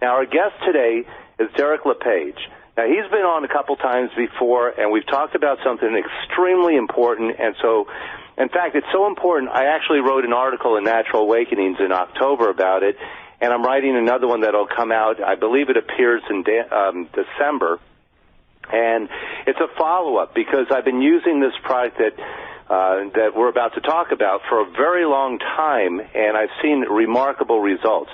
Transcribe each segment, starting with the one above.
Now, our guest today is Derek LePage. Now, he's been on a couple times before, and we've talked about something extremely important. And so, in fact, it's so important, I actually wrote an article in Natural Awakenings in October about it, and I'm writing another one that'll come out, I believe it appears in December. And it's a follow-up because I've been using this product that we're about to talk about for a very long time, and I've seen remarkable results.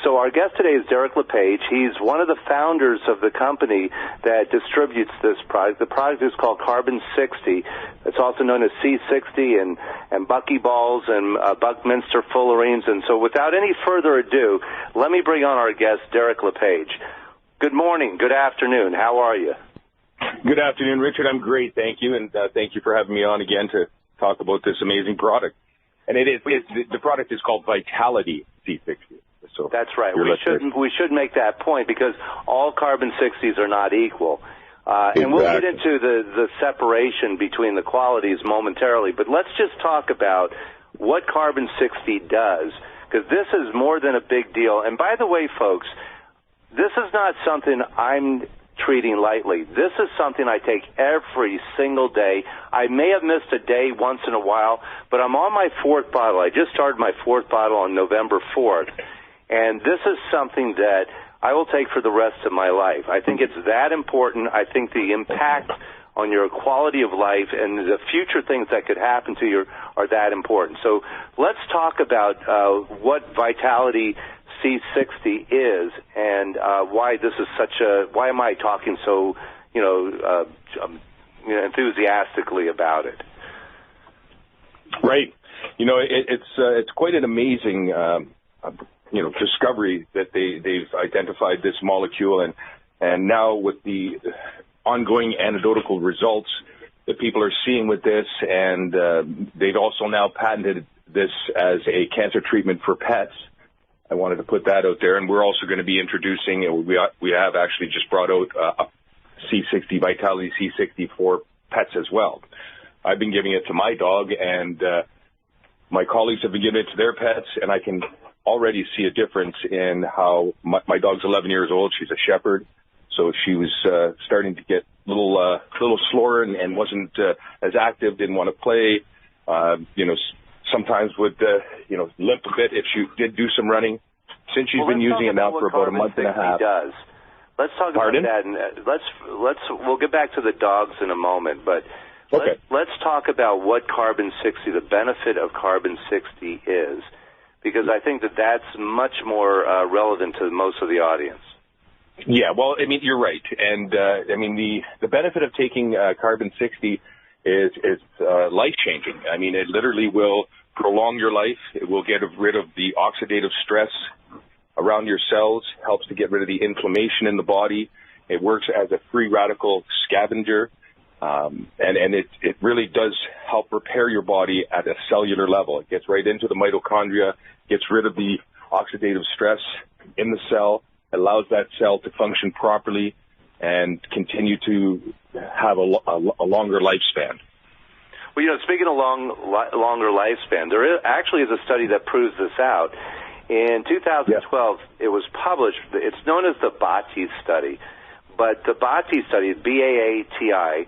So our guest today is Derek LePage. He's one of the founders of the company that distributes this product. The product is called Carbon 60. It's also known as C60 and Buckyballs and Buckminster Fullerenes. And so without any further ado, let me bring on our guest, Derek LePage. Good morning. Good afternoon. How are you? Good afternoon, Richard. I'm great, thank you, and thank you for having me on again to talk about this amazing product. And the product is called Vitality C60. So that's right. We should make that point because all Carbon 60s are not equal. Exactly. And we'll get into the separation between the qualities momentarily, but let's just talk about what Carbon 60 does, because this is more than a big deal. And by the way, folks, this is not something I'm treating lightly. This is something I take every single day. I may have missed a day once in a while, but I'm on my fourth bottle. I just started my fourth bottle on November 4th, and this is something that I will take for the rest of my life. I think it's that important. I think the impact on your quality of life and the future things that could happen to you are that important. So let's talk about what Vitality C60 is and why this is why am I talking so, enthusiastically about it? Right. It's quite an amazing, discovery that they've identified this molecule, and now with the ongoing anecdotal results that people are seeing with this, and they've also now patented this as a cancer treatment for pets. I wanted to put that out there, and we're also going to be introducing, we have actually just brought out a C60, Vitality C60 for pets as well. I've been giving it to my dog, and my colleagues have been giving it to their pets, and I can already see a difference in how my dog's 11 years old. She's a shepherd, so she was starting to get a little slower and wasn't as active, didn't want to play, sometimes would, limp a bit if she did do some running. Since she's been using it now for about a month and a half. Let's talk about that, and we'll get back to the dogs in a moment, but okay. Let's talk about what Carbon 60, the benefit of Carbon 60 is, because I think that's much more relevant to most of the audience. Yeah, well, you're right, and the benefit of taking Carbon 60 is life-changing. It literally will prolong your life. It will get rid of the oxidative stress around your cells, helps to get rid of the inflammation in the body. It works as a free radical scavenger, and it really does help repair your body at a cellular level. It gets right into the mitochondria, gets rid of the oxidative stress in the cell, allows that cell to function properly and continue to have a longer lifespan. Well, speaking of longer lifespan, there actually is a study that proves this out. In 2012, It was published. It's known as the BATI study. But the BATI study, B-A-A-T-I,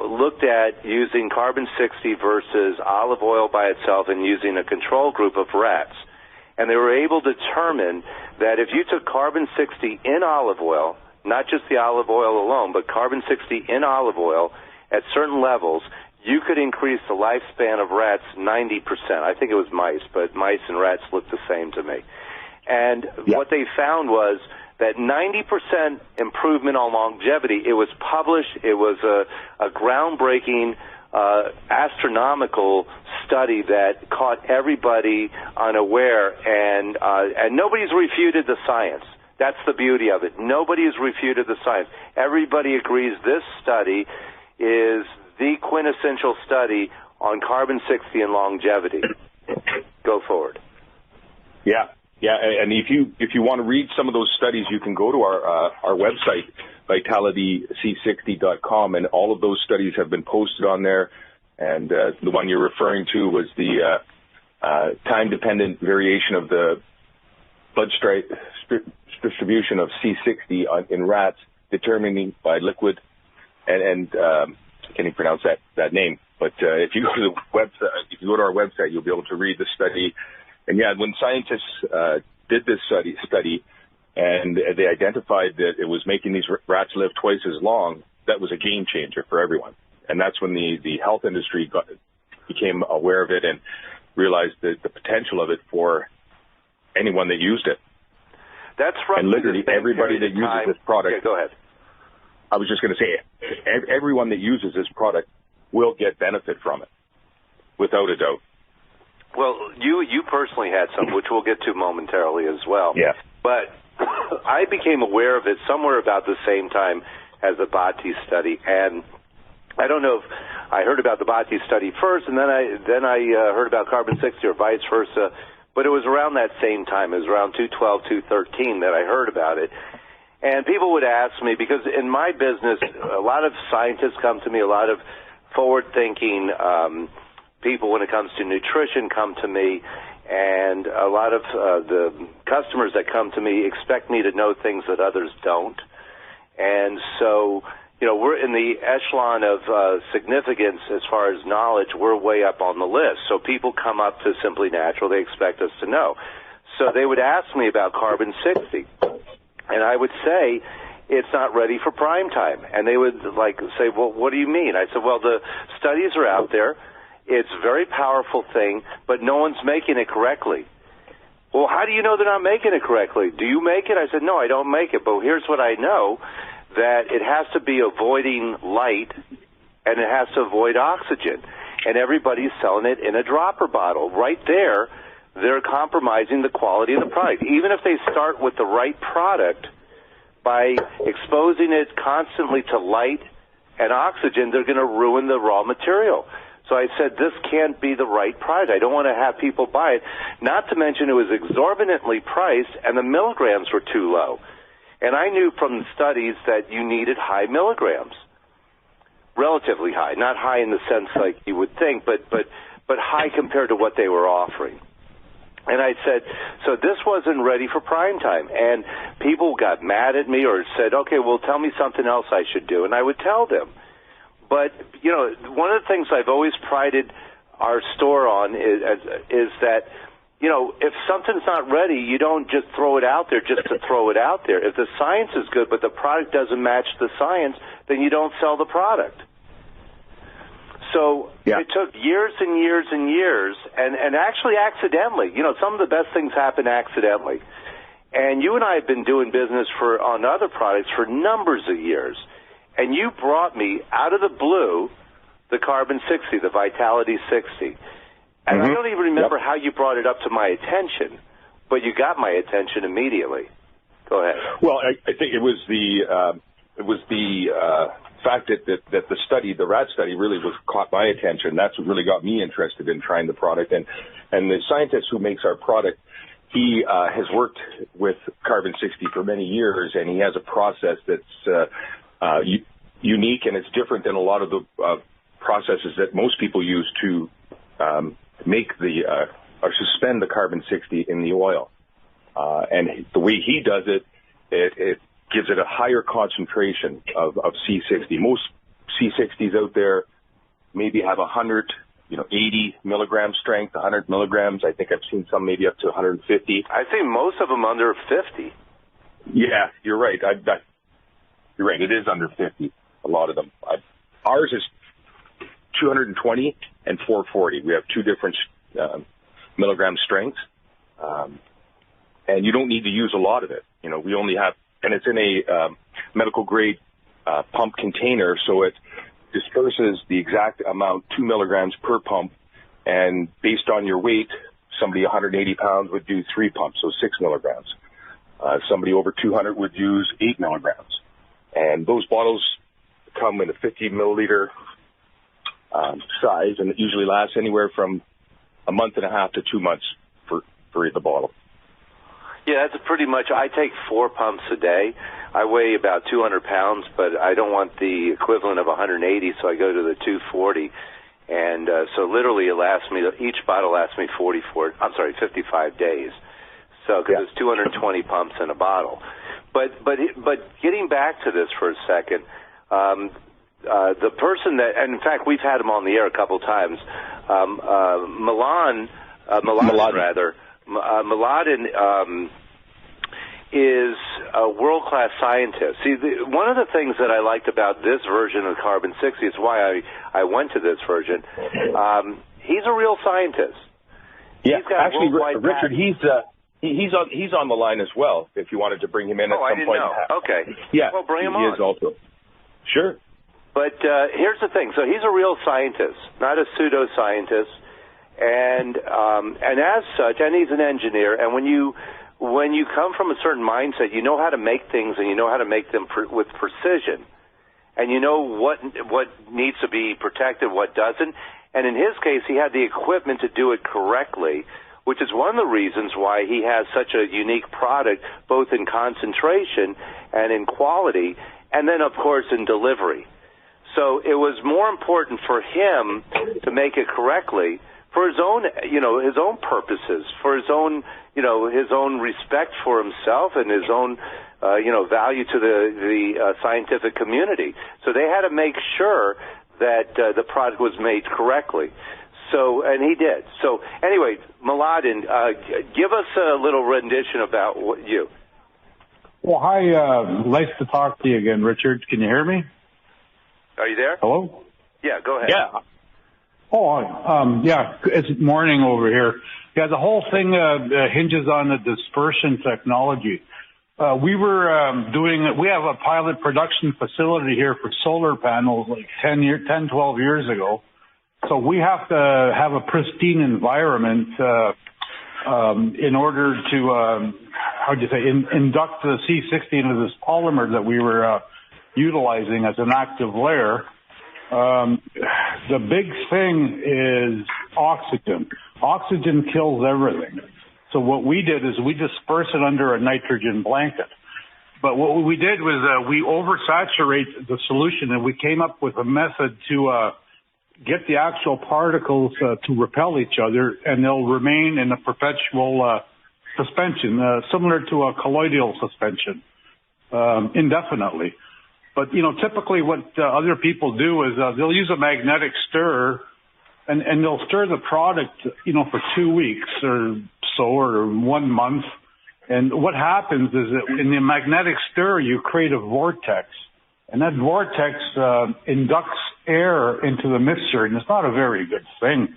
looked at using Carbon 60 versus olive oil by itself and using a control group of rats. And they were able to determine that if you took Carbon 60 in olive oil, not just the olive oil alone, but Carbon 60 in olive oil at certain levels, you could increase the lifespan of rats 90%. I think it was mice, but mice and rats look the same to me. And what they found was that 90% improvement on longevity. It was published. It was a groundbreaking, astronomical study that caught everybody unaware, and nobody's refuted the science. That's the beauty of it. Nobody's refuted the science. Everybody agrees this study is the quintessential study on Carbon 60 and longevity. Go forward. Yeah, and if you want to read some of those studies, you can go to our website, vitalityc60.com, and all of those studies have been posted on there. And the one you're referring to was the time-dependent variation of the blood distribution of C60 in rats determining by liquid, and I can't even pronounce that name. But if you go to the website, if you go to our website, you'll be able to read the study. And yeah, when scientists did this study, and they identified that it was making these rats live twice as long, that was a game changer for everyone. And that's when the health industry became aware of it and realized the potential of it for anyone that used it. That's right. And literally everybody that uses this product. Okay, go ahead. I was just going to say, everyone that uses this product will get benefit from it, without a doubt. Well, you personally had some, which we'll get to momentarily as well. Yeah. But I became aware of it somewhere about the same time as the Bhatti study, and I don't know if I heard about the Bhatti study first, and then I heard about carbon 60 or vice versa. But it was around that same time. It was around 2012, 2013 that I heard about it. And people would ask me, because in my business, a lot of scientists come to me, a lot of forward-thinking people when it comes to nutrition come to me, and a lot of the customers that come to me expect me to know things that others don't. And so, we're in the echelon of significance as far as knowledge. We're way up on the list. So people come up to Simply Natural. They expect us to know. So they would ask me about carbon 60. And I would say, it's not ready for prime time. And they would say, well, what do you mean? I said, well, the studies are out there. It's a very powerful thing, but no one's making it correctly. Well, how do you know they're not making it correctly? Do you make it? I said, no, I don't make it. But here's what I know, that it has to be avoiding light and it has to avoid oxygen. And everybody's selling it in a dropper bottle. Right there, they're compromising the quality of the product. Even if they start with the right product, by exposing it constantly to light and oxygen, they're going to ruin the raw material. So I said, this can't be the right product. I don't want to have people buy it. Not to mention it was exorbitantly priced, and the milligrams were too low. And I knew from the studies that you needed high milligrams, relatively high, not high in the sense like you would think, but high compared to what they were offering. And I said, so this wasn't ready for prime time. And people got mad at me or said, okay, well, tell me something else I should do. And I would tell them. But, one of the things I've always prided our store on is that, if something's not ready, you don't just throw it out there just to throw it out there. If the science is good but the product doesn't match the science, then you don't sell the product. So It took years and years and years, and actually accidentally. Some of the best things happen accidentally. And you and I have been doing business on other products for numbers of years. And you brought me, out of the blue, the Carbon 60, the Vitality 60. And I don't even remember how you brought it up to my attention, but you got my attention immediately. Go ahead. Well, I think it was the fact that the study, the rat study, really caught my attention. That's what really got me interested in trying the product. And the scientist who makes our product, he has worked with Carbon 60 for many years, and he has a process that's unique, and it's different than a lot of the processes that most people use to make or suspend the carbon 60 in the oil. And the way he does it, it gives it a higher concentration of C60. Most C60s out there maybe have 80 milligram strength, 100 milligrams. I think I've seen some maybe up to 150. I've seen most of them under 50. Yeah, you're right. You're right. It is under 50, a lot of them. Ours is 220 and 440. We have two different milligram strengths, and you don't need to use a lot of it. We only have, and it's in a medical grade pump container, so it disperses the exact amount, 2 milligrams per pump, and based on your weight, somebody 180 pounds would do 3 pumps, so 6 milligrams. Somebody over 200 would use 8 milligrams. And those bottles come in a 50 milliliter size, and it usually lasts anywhere from a month and a half to 2 months for the bottle. Yeah, that's pretty much. I take 4 pumps a day. I weigh about 200 pounds, but I don't want the equivalent of 180, so I go to the 240. And so literally it lasts me, each bottle lasts me 55 days. So, because it's 220 pumps in a bottle. But getting back to this for a second, the person that, and in fact, we've had him on the air a couple times, Mladen is a world-class scientist. See, one of the things that I liked about this version of Carbon 60 is why I went to this version. He's a real scientist. Yeah, actually, Richard, he's on the line as well. If you wanted to bring him in at some point. Know. Okay. Yeah, well, bring him on. He is also. Sure. But here's the thing. So he's a real scientist, not a pseudoscientist, and as such, and he's an engineer. And when you come from a certain mindset, you know how to make things, and you know how to make them with precision, and you know what needs to be protected, what doesn't. And in his case, he had the equipment to do it correctly, which is one of the reasons why he has such a unique product, both in concentration and in quality, and then, of course, in delivery. So it was more important for him to make it correctly for his own, his own purposes, for his own, his own respect for himself and his own, value to the scientific community. So they had to make sure that the product was made correctly. So, and he did. So, anyway, Mladen, give us a little rendition about you. Well, hi. Nice to talk to you again, Richard. Can you hear me? Are you there? Hello? Yeah, go ahead. Yeah. Oh, it's morning over here. Yeah, the whole thing hinges on the dispersion technology. We have a pilot production facility here for solar panels like 10, 12 years ago. So we have to have a pristine environment in order to, induct the C60 into this polymer that we were utilizing as an active layer. The big thing is oxygen. Oxygen kills everything. So what we did is we disperse it under a nitrogen blanket. But what we did was we oversaturate the solution, and we came up with a method to get the actual particles to repel each other, and they'll remain in a perpetual suspension, similar to a colloidal suspension, indefinitely. But, typically what other people do is they'll use a magnetic stirrer, and they'll stir the product, for 2 weeks or so, or 1 month. And what happens is that in the magnetic stirrer, you create a vortex. And that vortex inducts air into the mixture, and it's not a very good thing.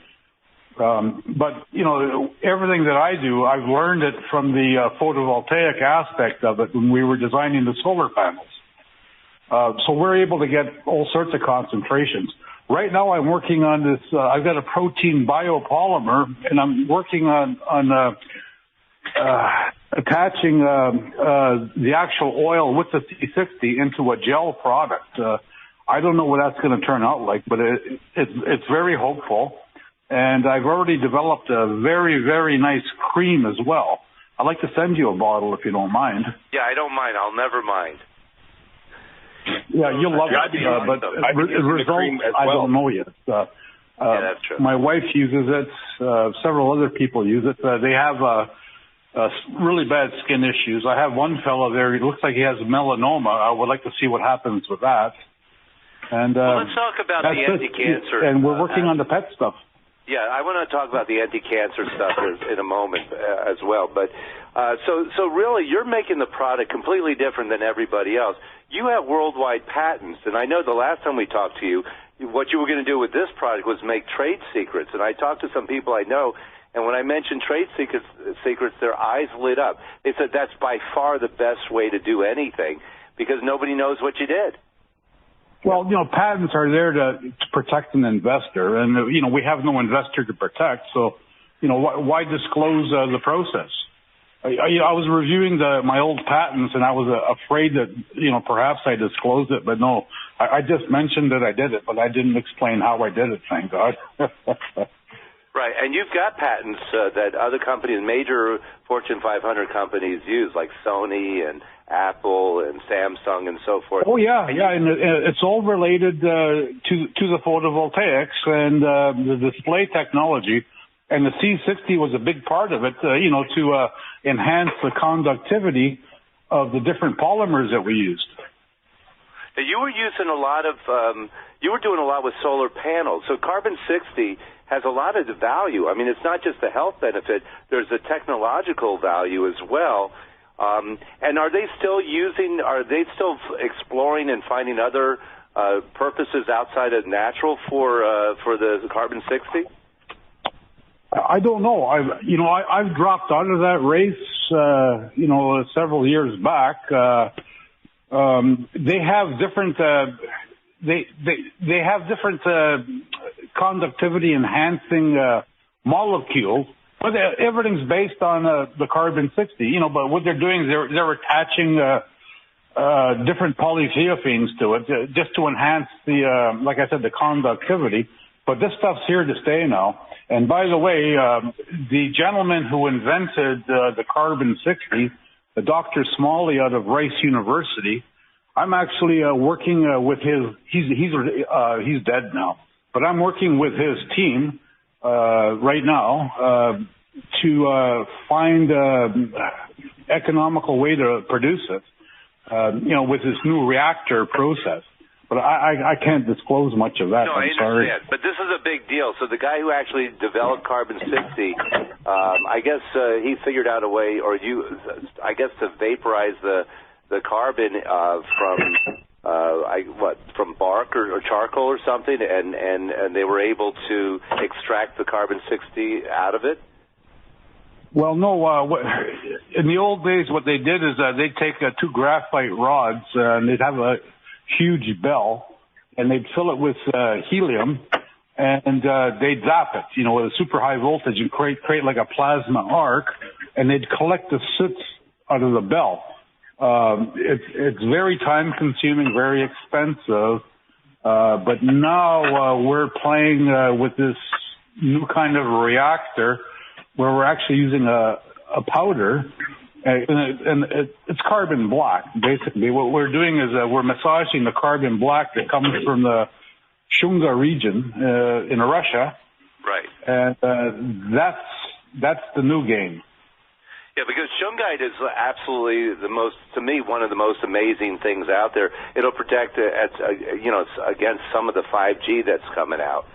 But, everything that I do, I've learned it from the photovoltaic aspect of it when we were designing the solar panels. So we're able to get all sorts of concentrations. Right now I'm working on this, I've got a protein biopolymer, and I'm working on attaching the actual oil with the C60 into a gel product. I don't know what that's going to turn out like, but it's very hopeful. And I've already developed a very, very nice cream as well. I'd like to send you a bottle if you don't mind. Yeah, I don't mind. I'll never mind. Yeah, you'll love it, but the result, I don't know yet. Yeah, that's true. My wife uses it. Several other people use it. They have really bad skin issues. I have one fellow there. He looks like he has melanoma. I would like to see what happens with that. And let's talk about the anti-cancer. And we're working on the pet stuff. Yeah, I want to talk about the anti-cancer stuff in a moment as well. But so really, you're making the product completely different than everybody else. You have worldwide patents, and I know the last time we talked to you, what you were going to do with this product was make trade secrets. And I talked to some people I know, and when I mentioned trade secrets, their eyes lit up. They said that's by far the best way to do anything because nobody knows what you did. Well, patents are there to protect an investor, and, we have no investor to protect, so, why disclose the process? I was reviewing my old patents, and I was afraid that, perhaps I disclosed it, but no, I just mentioned that I did it, but I didn't explain how I did it, thank God. Right, and you've got patents that other companies, major Fortune 500 companies use, like Sony and Apple and Samsung and so forth. Oh, yeah, and it's all related to the photovoltaics and the display technology. And the C60 was a big part of it, to enhance the conductivity of the different polymers that we used. Now, you were using you were doing a lot with solar panels. So carbon 60 has a lot of value. I mean, it's not just the health benefit. There's a technological value as well. And are they still exploring and finding other purposes outside of natural for the carbon 60? I don't know. I've dropped out of that race, several years back. They have different, they have different, conductivity enhancing, molecules, but everything's based on, the carbon 60, but what they're doing is they're attaching, different polythiophene to it just to enhance the, like I said, the conductivity. But this stuff's here to stay now. And by the way, the gentleman who invented the carbon 60, the Dr. Smalley out of Rice University, I'm actually working with his. He's dead now, but I'm working with his team right now to find economical way to produce it. With this new reactor process. But I can't disclose much of that. No, I'm I understand. sorry. But this is a big deal. So the guy who actually developed carbon 60, I guess he figured out a way, to vaporize the carbon from bark or charcoal or something, and they were able to extract the carbon 60 out of it. Well, no. In the old days, what they did is they'd take two graphite rods and they'd have a huge bell, and they'd fill it with helium, and they'd zap it, with a super high voltage and create like a plasma arc, and they'd collect the soot out of the bell. It's very time consuming, very expensive, but now we're playing with this new kind of reactor where we're actually using a powder, and it's carbon black, basically. What we're doing is we're massaging the carbon black that comes from the Shunga region in Russia. Right. And that's the new game. Yeah, because shungite is absolutely one of the most amazing things out there. It'll protect, against some of the 5G that's coming out.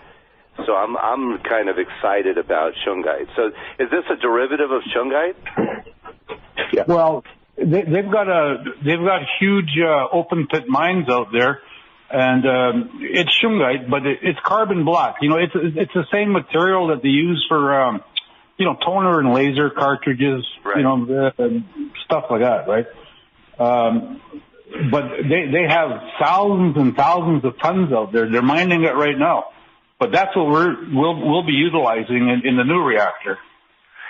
So I'm kind of excited about shungite. So is this a derivative of shungite? Yeah. Well, they've got huge open pit mines out there, and it's shungite, but it's carbon black. It's the same material that they use for toner and laser cartridges, right. Stuff like that, right? But they have thousands and thousands of tons out there. They're mining it right now. But that's what we'll be utilizing in the new reactor.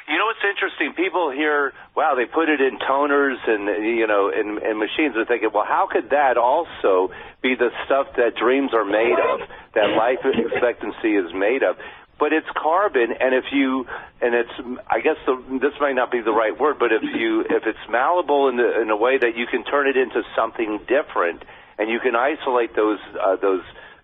You know what's interesting? People hear, wow, they put it in toners and in machines. They're thinking, well, how could that also be the stuff that dreams are made of, that life expectancy is made of? But it's carbon, and this might not be the right word, but if it's malleable in a way that you can turn it into something different, and you can isolate those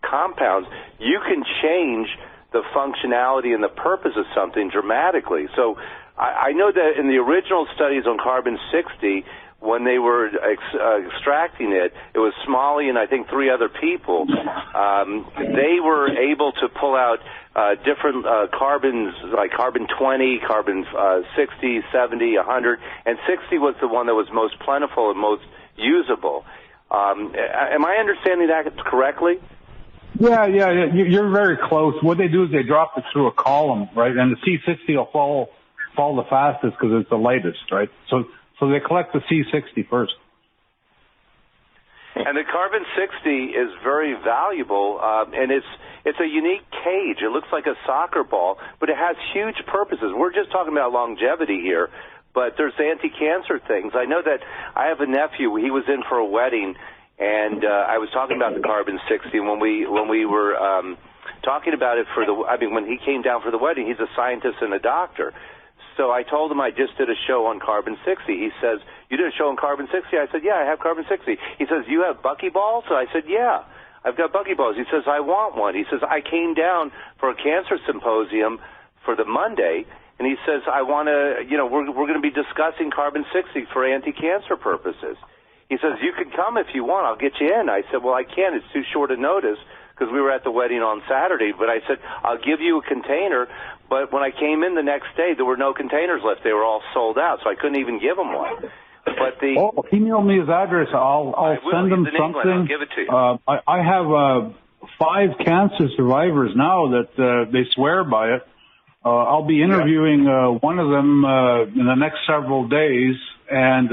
compounds, you can change the functionality and the purpose of something dramatically. So I know that in the original studies on carbon 60, when they were extracting it, it was Smalley and I think 3 other people. They were able to pull out different carbons, like carbon 20, carbon 60, 70, 100, and 60 was the one that was most plentiful and most usable. Am I understanding that correctly? Yeah, you're very close. What they do is they drop it through a column, right? And the C60 will fall the fastest because it's the lightest, right? So they collect the C60 first. And the carbon 60 is very valuable, and it's a unique cage. It looks like a soccer ball, but it has huge purposes. We're just talking about longevity here, but there's anti-cancer things. I know that I have a nephew. He was in for a wedding, and I was talking about the carbon 60 when we were talking about it when he came down for the wedding. He's a scientist and a doctor. So I told him I just did a show on carbon 60. He says, you did a show on carbon 60? I said, yeah, I have carbon 60. He says, you have buckyballs? So I said, yeah, I've got buckyballs. He says, I want one. He says, I came down for a cancer symposium for the Monday, and he says, I want to, we're going to be discussing carbon 60 for anti-cancer purposes. He says, you can come if you want. I'll get you in. I said, well, I can't. It's too short a notice because we were at the wedding on Saturday. But I said, I'll give you a container. But when I came in the next day, there were no containers left. They were all sold out, so I couldn't even give him one. But email me his address. I'll send him something. I'll give it to you. I have 5 cancer survivors now that they swear by it. I'll be interviewing one of them in the next several days, and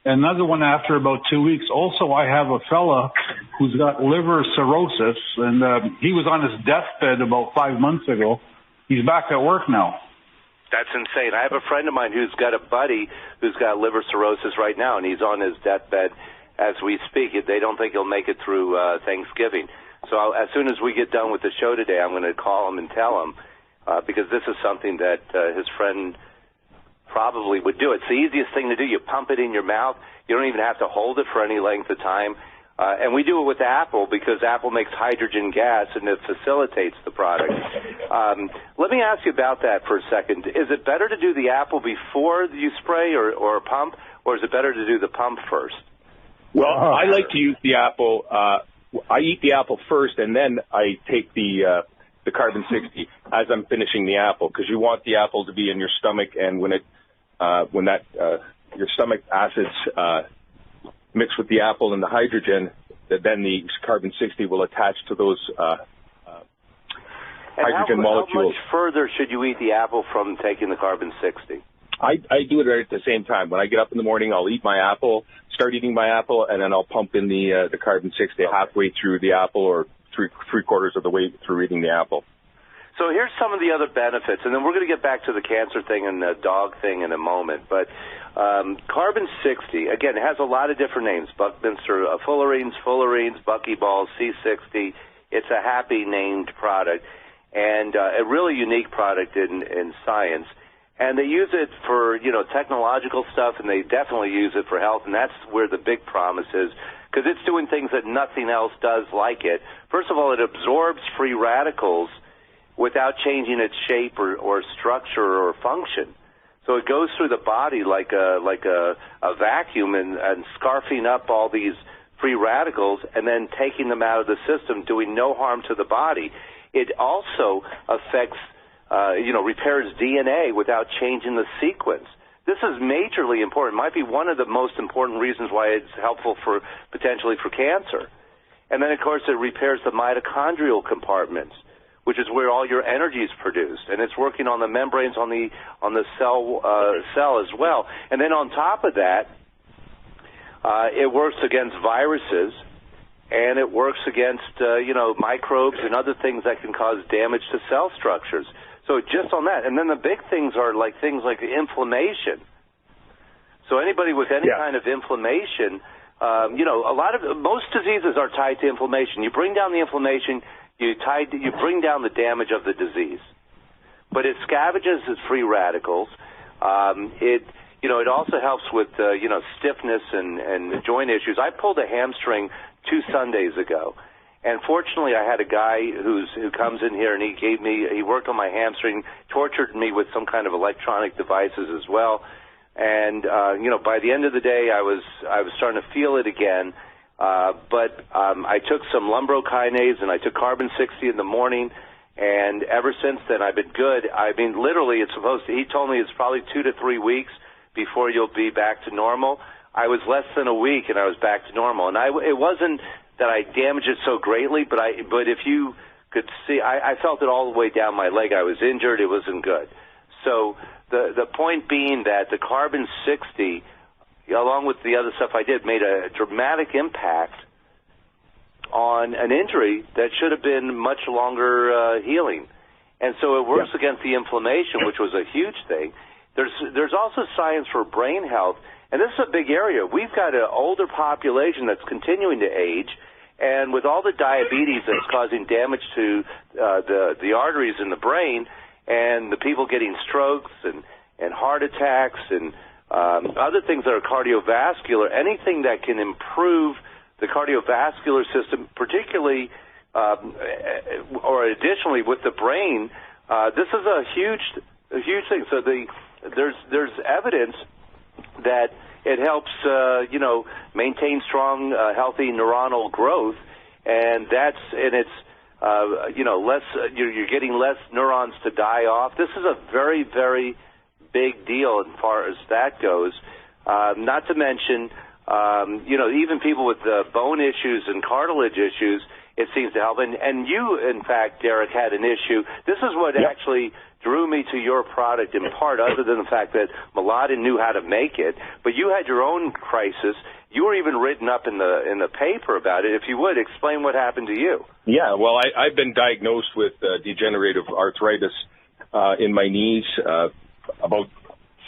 another one after about 2 weeks. Also, I have a fella who's got liver cirrhosis, and he was on his deathbed about 5 months ago. He's back at work now. That's insane. I have a friend of mine who's got a buddy who's got liver cirrhosis right now, and he's on his deathbed as we speak. They don't think he'll make it through Thanksgiving. So as soon as we get done with the show today, I'm going to call him and tell him, because this is something that his friend probably would do. It's the easiest thing to do. You pump it in your mouth. You don't even have to hold it for any length of time. And we do it with Apple because Apple makes hydrogen gas and it facilitates the product. Let me ask you about that for a second. Is it better to do the Apple before you spray or pump, or is it better to do the pump first? Well, I like to use the Apple. I eat the Apple first, and then I take the carbon 60 as I'm finishing the Apple, because you want the Apple to be in your stomach, and when your stomach acids mix with the Apple and the hydrogen, then the carbon 60 will attach to those hydrogen molecules. How much further should you eat the Apple from taking the carbon 60? I do it right at the same time. When I get up in the morning, I'll eat my apple, start eating my apple, and then I'll pump in the carbon 60 halfway through the apple, or three-quarters of the way through eating the apple. So here's some of the other benefits, and then we're going to get back to the cancer thing and the dog thing in a moment. But carbon 60, again, it has a lot of different names: Buckminster fullerenes, buckyballs, C60. It's a happy named product, and a really unique product in science. And they use it for, technological stuff, and they definitely use it for health, and that's where the big promise is, because it's doing things that nothing else does like it. First of all, it absorbs free radicals without changing its shape or structure or function. So it goes through the body like a vacuum and scarfing up all these free radicals and then taking them out of the system, doing no harm to the body. It also affects repairs DNA without changing the sequence. This is majorly important. It might be one of the most important reasons why it's helpful potentially for cancer. And then, of course, it repairs the mitochondrial compartments, which is where all your energy is produced. And it's working on the membranes on the cell as well. And then on top of that, it works against viruses, and it works against, microbes and other things that can cause damage to cell structures. So just on that. And then the big things are things like inflammation. So anybody with any kind of inflammation, most diseases are tied to inflammation. You bring down the inflammation, you bring down the damage of the disease. But it scavenges its free radicals. It also helps with, stiffness and joint issues. I pulled a hamstring 2 Sundays ago. And fortunately, I had a guy who comes in here, and he worked on my hamstring, tortured me with some kind of electronic devices as well. And, by the end of the day, I was starting to feel it again. But I took some lumbrokinase, and I took carbon 60 in the morning. And ever since then, I've been good. I mean, literally, he told me it's probably 2 to 3 weeks before you'll be back to normal. I was less than a week, and I was back to normal. And it wasn't that I damaged it so greatly, but if you could see, I felt it all the way down my leg. I was injured. It wasn't good. So the point being that the carbon 60, along with the other stuff I did, made a dramatic impact on an injury that should have been much longer healing. And so it works against the inflammation, which was a huge thing. There's also science for brain health. And this is a big area. We've got an older population that's continuing to age, and with all the diabetes that's causing damage to the arteries in the brain, and the people getting strokes and heart attacks and other things that are cardiovascular, anything that can improve the cardiovascular system, particularly or additionally with the brain, This is a huge thing. So there's evidence that it helps, maintain strong, healthy neuronal growth, and it's less. You're getting less neurons to die off. This is a very, very big deal as far as that goes. Not to mention, even people with bone issues and cartilage issues, it seems to help. And you, in fact, Derek, had an issue. This is what actually drew me to your product in part, other than the fact that Mladen knew how to make it. But you had your own crisis. You were even written up in the paper about it. If you would, explain what happened to you. Yeah, well, I've been diagnosed with degenerative arthritis in my knees. About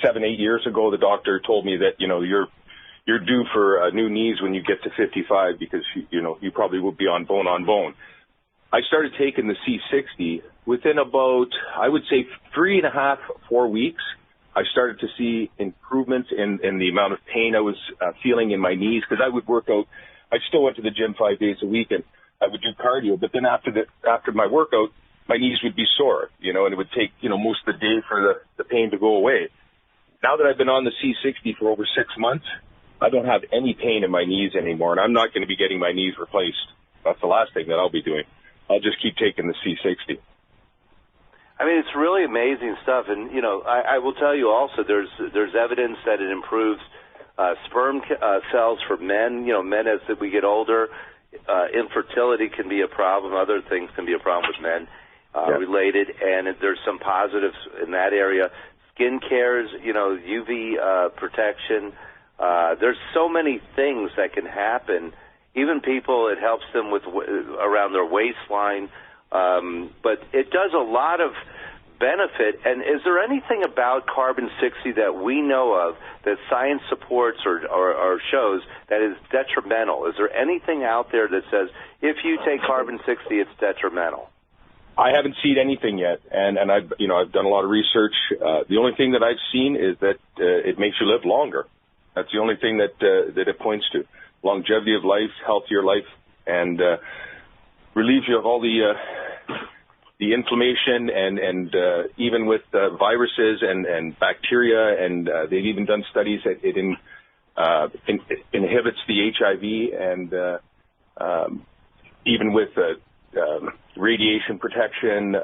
7-8 years ago, the doctor told me that, you're due for new knees when you get to 55 because, you probably will be on bone. I started taking the C60 within about, I would say, 3.5, 4 weeks. I started to see improvements in the amount of pain I was feeling in my knees because I would work out. I still went to the gym 5 days a week and I would do cardio, but then after my workout, my knees would be sore, and it would take, most of the day for the pain to go away. Now that I've been on the C60 for over 6 months, I don't have any pain in my knees anymore, and I'm not going to be getting my knees replaced. That's the last thing that I'll be doing. I'll just keep taking the C60. I mean, it's really amazing stuff, and I will tell you also, there's evidence that it improves sperm cells for men. Men as we get older, infertility can be a problem. Other things can be a problem with men related, and there's some positives in that area. Skin cares, UV protection. There's so many things that can happen. Even people, it helps them with around their waistline. But it does a lot of benefit. And is there anything about carbon 60 that we know of that science supports or shows that is detrimental? Is there anything out there that says if you take carbon 60, it's detrimental? I haven't seen anything yet, and I've done a lot of research. The only thing that I've seen is that it makes you live longer. That's the only thing that it points to: longevity of life, healthier life, and relieves you of all the inflammation and even with viruses and bacteria, and they've even done studies that it inhibits the HIV and even with radiation protection,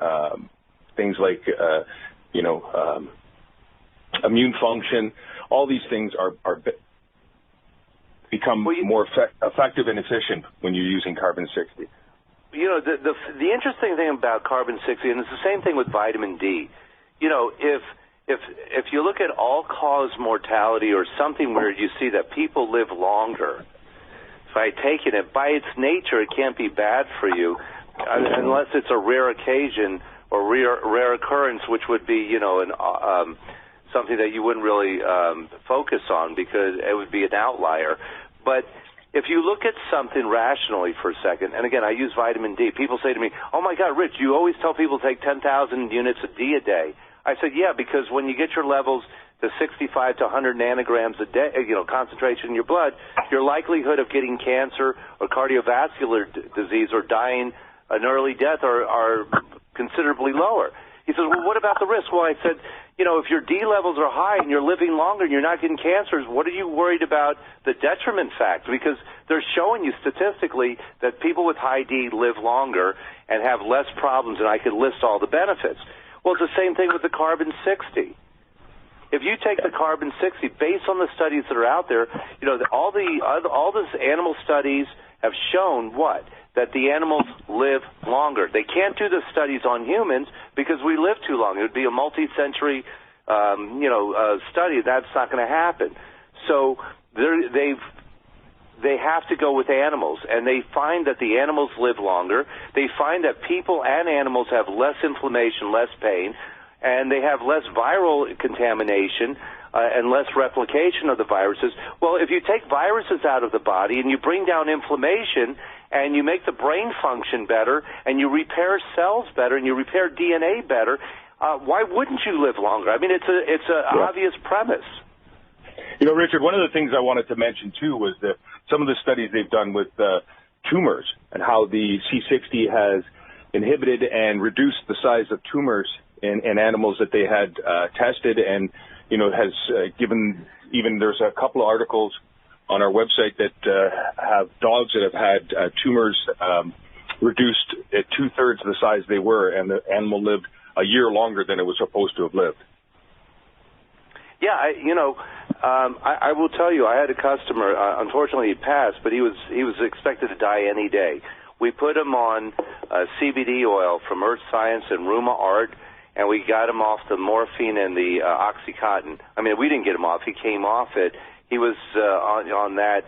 things like immune function. All these things become more effective and efficient when you're using carbon 60. The interesting thing about carbon 60, and it's the same thing with vitamin D. If you look at all-cause mortality or something where you see that people live longer by taking it, by its nature, it can't be bad for you unless it's a rare occasion or rare occurrence, which would be, something that you wouldn't really focus on because it would be an outlier. But if you look at something rationally for a second, and again, I use vitamin D. People say to me, oh, my God, Rich, you always tell people to take 10,000 units of D a day. I said, yeah, because when you get your levels to 65 to 100 nanograms a day, concentration in your blood, your likelihood of getting cancer or cardiovascular disease or dying an early death are considerably lower. He says, well, what about the risk? Well, I said, if your D levels are high and you're living longer and you're not getting cancers, what are you worried about the detriment factor? Because they're showing you statistically that people with high D live longer and have less problems, and I could list all the benefits. Well, it's the same thing with the carbon 60. If you take the carbon 60, based on the studies that are out there, all these animal studies have shown what? That the animals live longer. They can't do the studies on humans because we live too long. It would be a multi-century, study. That's not going to happen. So they have to go with animals, and they find that the animals live longer. They find that people and animals have less inflammation, less pain, and they have less viral contamination and less replication of the viruses. Well, if you take viruses out of the body and you bring down inflammation and you make the brain function better and you repair cells better and you repair DNA better, why wouldn't you live longer? I mean, it's an obvious premise. Richard, one of the things I wanted to mention, too, was that some of the studies they've done with tumors and how the C60 has inhibited and reduced the size of tumors in animals that they had tested, and has given, even there's a couple of articles on our website that have dogs that have had tumors reduced at 2/3 the size they were, and the animal lived a year longer than it was supposed to have lived. Yeah, I will tell you, I had a customer. Unfortunately, he passed, but he was expected to die any day. We put him on CBD oil from Earth Science and Ruma Art, and we got him off the morphine and the OxyContin. I mean, we didn't get him off; he came off it. He was on that,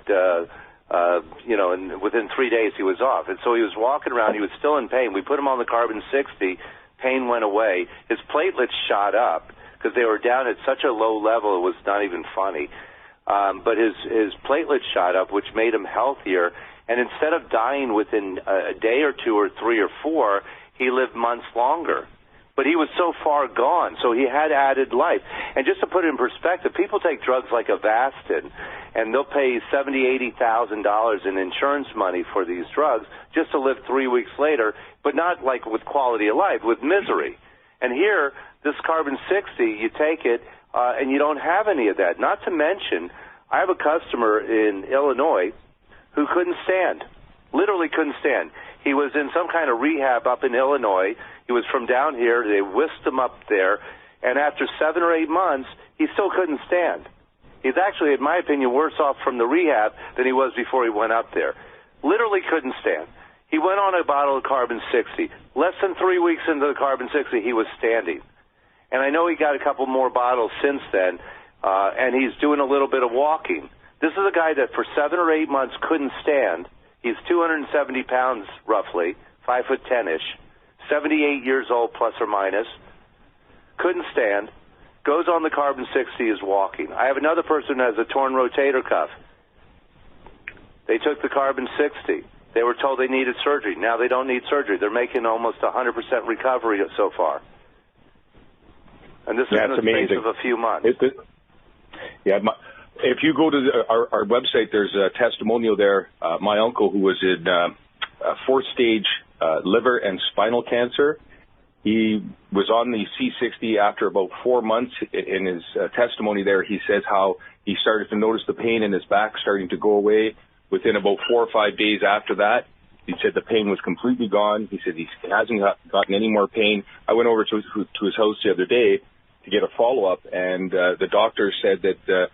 and within 3 days he was off. And so he was walking around. He was still in pain. We put him on the carbon 60. Pain went away. His platelets shot up because they were down at such a low level it was not even funny. But his platelets shot up, which made him healthier. And instead of dying within a day or two or 3 or 4, he lived months longer. But he was so far gone, so he had added life. And just to put it in perspective, people take drugs like Avastin, and they'll pay $70,000, $80,000 in insurance money for these drugs just to live 3 weeks later, but not like with quality of life, with misery. And here, this carbon 60, you take it, and you don't have any of that. Not to mention, I have a customer in Illinois who couldn't stand, literally couldn't stand. He was in some kind of rehab up in Illinois. He was from down here. They whisked him up there. And after 7 or 8 months, he still couldn't stand. He's actually, in my opinion, worse off from the rehab than he was before he went up there. Literally couldn't stand. He went on a bottle of carbon 60. Less than 3 weeks into the carbon 60, he was standing. And I know he got a couple more bottles since then, and he's doing a little bit of walking. This is a guy that for 7 or 8 months couldn't stand. He's 270 pounds, roughly, 5'10"-ish, 78 years old, plus or minus, couldn't stand, goes on the carbon 60, is walking. I have another person who has a torn rotator cuff. They took the carbon 60. They were told they needed surgery. Now they don't need surgery. They're making almost 100% recovery so far. And this is in the space of a few months. If you go to our website, there's a testimonial there. My uncle, who was in 4th stage liver and spinal cancer, he was on the C60 after about 4 months. In his testimony there, he says how he started to notice the pain in his back starting to go away. Within about 4 or 5 days after that, he said the pain was completely gone. He said he hasn't gotten any more pain. I went over to his house the other day to get a follow-up, and the doctor said that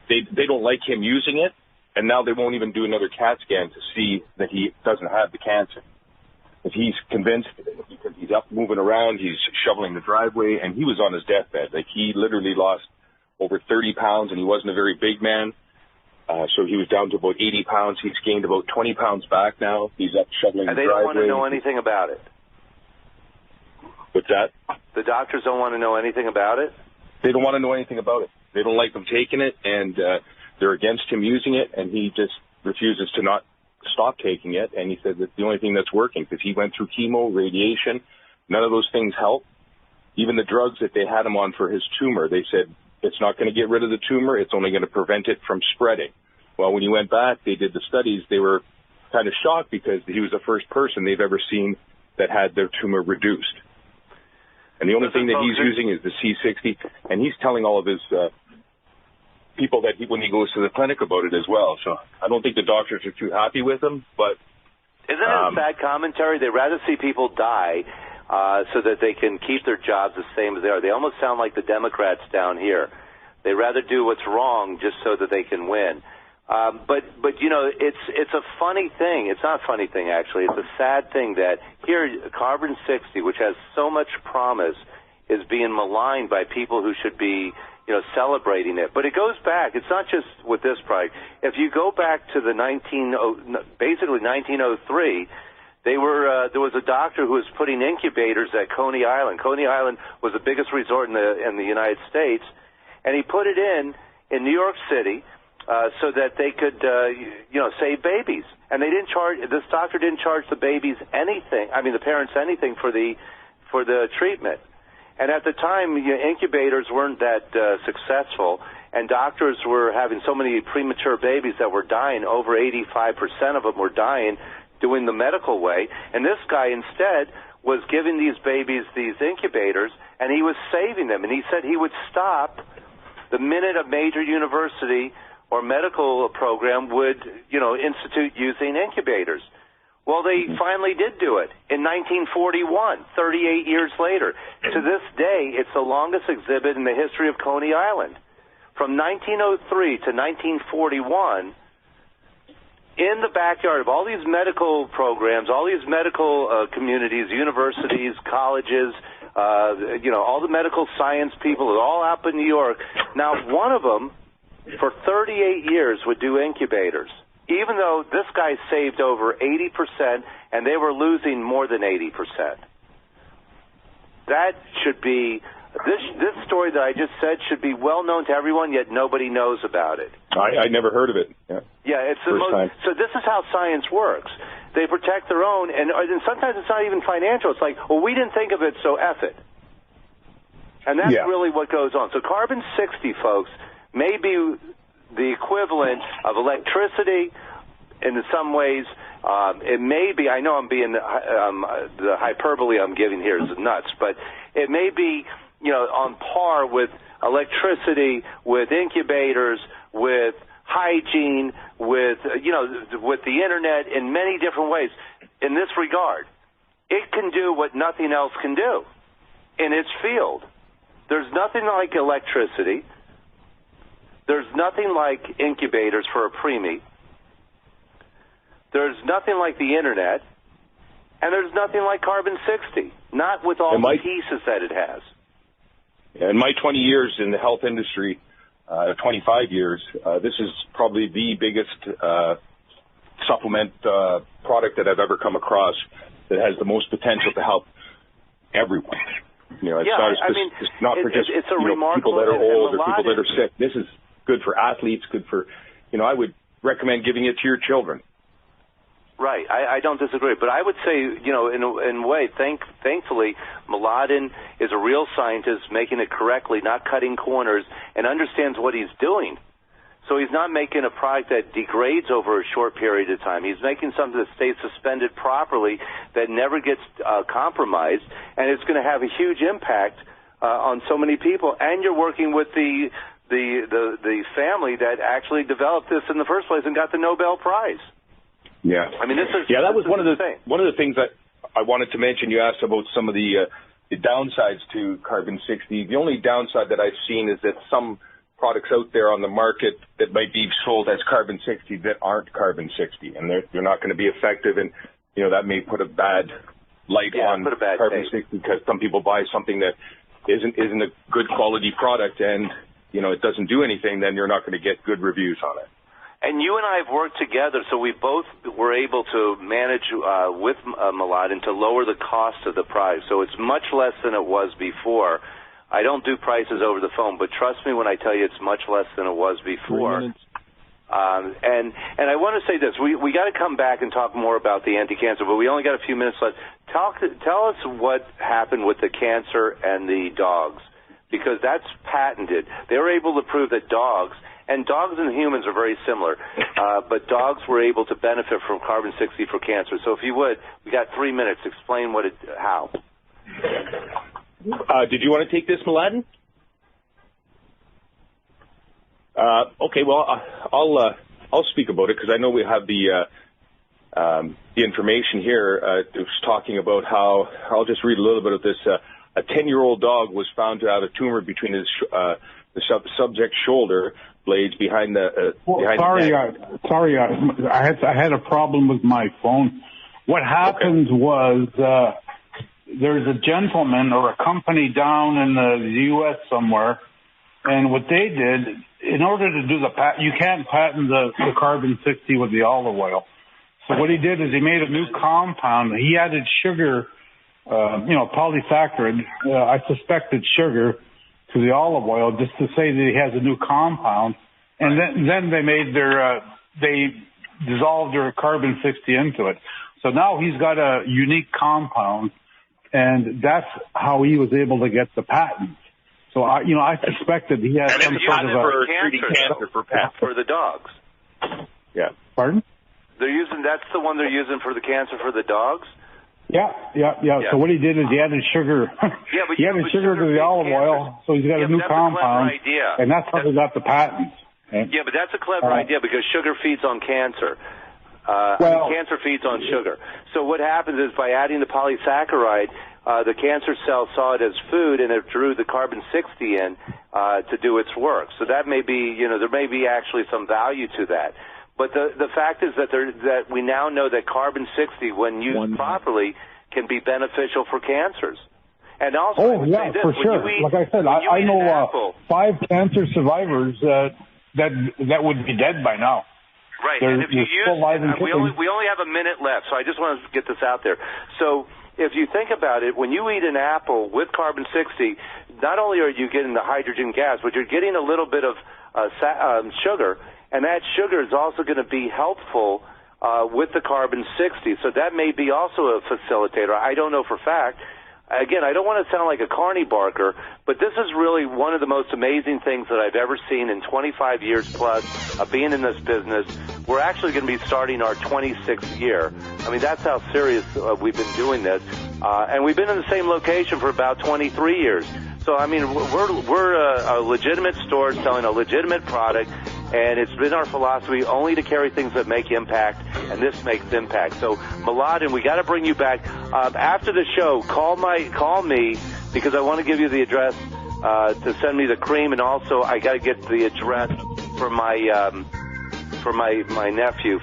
they don't like him using it, and now they won't even do another CAT scan to see that he doesn't have the cancer. If he's convinced, because he's up moving around, he's shoveling the driveway, and he was on his deathbed. Like, he literally lost over 30 pounds, and he wasn't a very big man. So he was down to about 80 pounds. He's gained about 20 pounds back now. He's up shoveling the driveway. And they don't want to know anything about it. What's that? The doctors don't want to know anything about it? They don't want to know anything about it. They don't like him taking it, and they're against him using it, and he just refuses to not stop taking it. And he said that's the only thing that's working, because he went through chemo, radiation. None of those things help. Even the drugs that they had him on for his tumor, they said it's not going to get rid of the tumor. It's only going to prevent it from spreading. Well, when he went back, they did the studies. They were kind of shocked because he was the first person they've ever seen that had their tumor reduced. And the only thing that he's using is the C60, and he's telling all of his people that when he goes to the clinic about it as well. So I don't think the doctors are too happy with him, but... Isn't it a bad commentary? They'd rather see people die so that they can keep their jobs the same as they are. They almost sound like the Democrats down here. They'd rather do what's wrong just so that they can win. But you know, it's a funny thing. It's not a funny thing, actually. It's a sad thing that here, carbon 60, which has so much promise, is being maligned by people who should be, celebrating it. But it goes back. It's not just with this product. If you go back to the basically 1903, there was a doctor who was putting incubators at Coney Island. Coney Island was the biggest resort in the United States, and he put it in New York City. So that they could, save babies. And they didn't charge, this doctor didn't charge the babies anything, the parents anything for the treatment. And at the time, incubators weren't that successful, and doctors were having so many premature babies that were dying. Over 85% of them were dying doing the medical way. And this guy instead was giving these babies these incubators, and he was saving them. And he said he would stop the minute a major university or medical program would, institute using incubators. Well, they finally did do it in 1941, 38 years later. To this day, it's the longest exhibit in the history of Coney Island. From 1903 to 1941, in the backyard of all these medical programs, all these medical communities, universities, colleges, all the medical science people, all up in New York. Now, one of them, for 38 years, would do incubators, even though this guy saved over 80% and they were losing more than 80%. That should be, this story that I just said should be well known to everyone, yet nobody knows about it. I never heard of it. Yeah, it's the most. So this is how science works. They protect their own, and sometimes it's not even financial. It's like, well, we didn't think of it, so F it. And that's really what goes on. So carbon-60, folks, may be the equivalent of electricity in some ways. It may be, I know I'm being, the hyperbole I'm giving here is nuts, but it may be, on par with electricity, with incubators, with hygiene, with the internet in many different ways. In this regard, it can do what nothing else can do in its field. There's nothing like electricity. There's nothing like incubators for a preemie. There's nothing like the internet. And there's nothing like carbon-60, not with all the pieces that it has. In my 20 years in the health industry, 25 years, this is probably the biggest supplement product that I've ever come across that has the most potential to help everyone. It's not for just people that are old or people that are sick. This is good for athletes, good for, I would recommend giving it to your children. Right, I don't disagree, but I would say, in a way, thankfully, Mladen is a real scientist making it correctly, not cutting corners, and understands what he's doing. So he's not making a product that degrades over a short period of time. He's making something that stays suspended properly, that never gets compromised, and it's going to have a huge impact on so many people. And you're working with the family that actually developed this in the first place and got the Nobel Prize. Yeah, I mean, that was one of the things that I wanted to mention. You asked about some of the downsides to carbon-60. The only downside that I've seen is that some products out there on the market that might be sold as carbon-60 that aren't carbon-60, and they're not going to be effective, and that may put a bad light on carbon-60 because some people buy something that isn't a good quality product, and it doesn't do anything. Then you're not going to get good reviews on it. And you and I have worked together, so we both were able to manage with Mladen to lower the cost of the price. So it's much less than it was before. I don't do prices over the phone, but trust me when I tell you it's much less than it was before. And I want to say this. We got to come back and talk more about the anti-cancer, but we only got a few minutes left. Tell us what happened with the cancer and the dogs, because that's patented. They were able to prove that dogs, and dogs and humans are very similar, but dogs were able to benefit from carbon-60 for cancer. So if you would, we got 3 minutes. Explain how. Did you want to take this, Mladen? Okay, well, I'll speak about it because I know we have the information here. It was talking about how, I'll just read a little bit of this. A 10-year-old dog was found to have a tumor between his the subject's shoulder blades behind the Sorry, I had a problem with my phone. What happened was there's a gentleman or a company down in the U.S. somewhere, and what they did, in order to do you can't patent the carbon-60 with the olive oil. So what he did is he made a new compound. He added sugar, polysaccharide, I suspect it's sugar, to the olive oil just to say that he has a new compound. And then they made they dissolved their carbon-60 into it. So now he's got a unique compound, and that's how he was able to get the patent. So I suspected he had some sort of cancer for the dogs. Yeah. Pardon? That's the one they're using for the cancer for the dogs? Yeah. So what he did is he added sugar. Yeah, but he added sugar to the olive oil, so he's got a new compound. And that's how they got the patent. Yeah, but that's a clever idea because sugar feeds on cancer. Cancer feeds on sugar. So what happens is by adding the polysaccharide, the cancer cell saw it as food and it drew the carbon-60 in to do its work. So that may be, there may be actually some value to that. But the fact is that we now know that carbon-60, when used properly, can be beneficial for cancers. And also, for sure. Like I said, I know 5 cancer survivors that would be dead by now. Right, and if you use, we only have a minute left, so I just want to get this out there. So if you think about it, when you eat an apple with carbon-60, not only are you getting the hydrogen gas, but you're getting a little bit of sugar, and that sugar is also going to be helpful with the carbon-60. So that may be also a facilitator. I don't know for a fact. Again, I don't want to sound like a carny barker, but this is really one of the most amazing things that I've ever seen in 25 years plus of being in this business. We're actually going to be starting our 26th year. I mean, that's how serious we've been doing this. And we've been in the same location for about 23 years. So, I mean, we're a legitimate store selling a legitimate product, and it's been our philosophy only to carry things that make impact, and this makes impact. So, Mladen, we got to bring you back. After the show, call me, because I want to give you the address to send me the cream, and also I got to get the address for my nephew.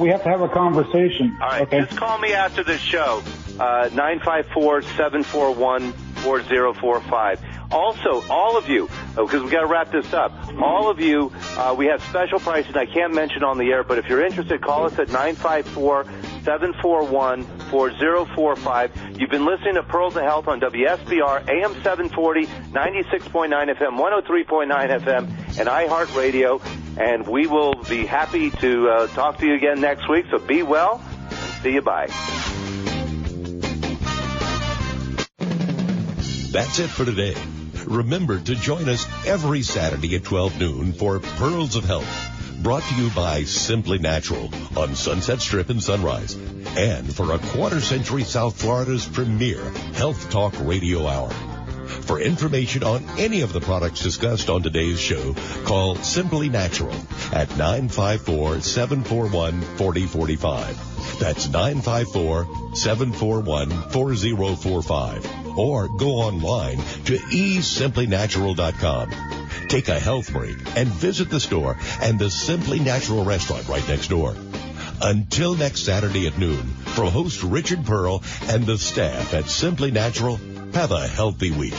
We have to have a conversation. All right, okay. Just call me after the show, 954-741-4045. Also, all of you, because we got to wrap this up, all of you, we have special pricing I can't mention on the air, but if you're interested, call us at 954-741-4045. You've been listening to Pearls of Health on WSBR, AM 740, 96.9 FM, 103.9 FM, and iHeartRadio, and we will be happy to talk to you again next week, so be well. See you, bye. That's it for today. Remember to join us every Saturday at 12 noon for Pearls of Health, brought to you by Simply Natural on Sunset Strip and Sunrise, and for a quarter century South Florida's premier Health Talk radio hour. For information on any of the products discussed on today's show, call Simply Natural at 954-741-4045. That's 954-741-4045. Or go online to esimplynatural.com. Take a health break and visit the store and the Simply Natural restaurant right next door. Until next Saturday at noon, from host Richard Pearl and the staff at Simply Natural, have a healthy week.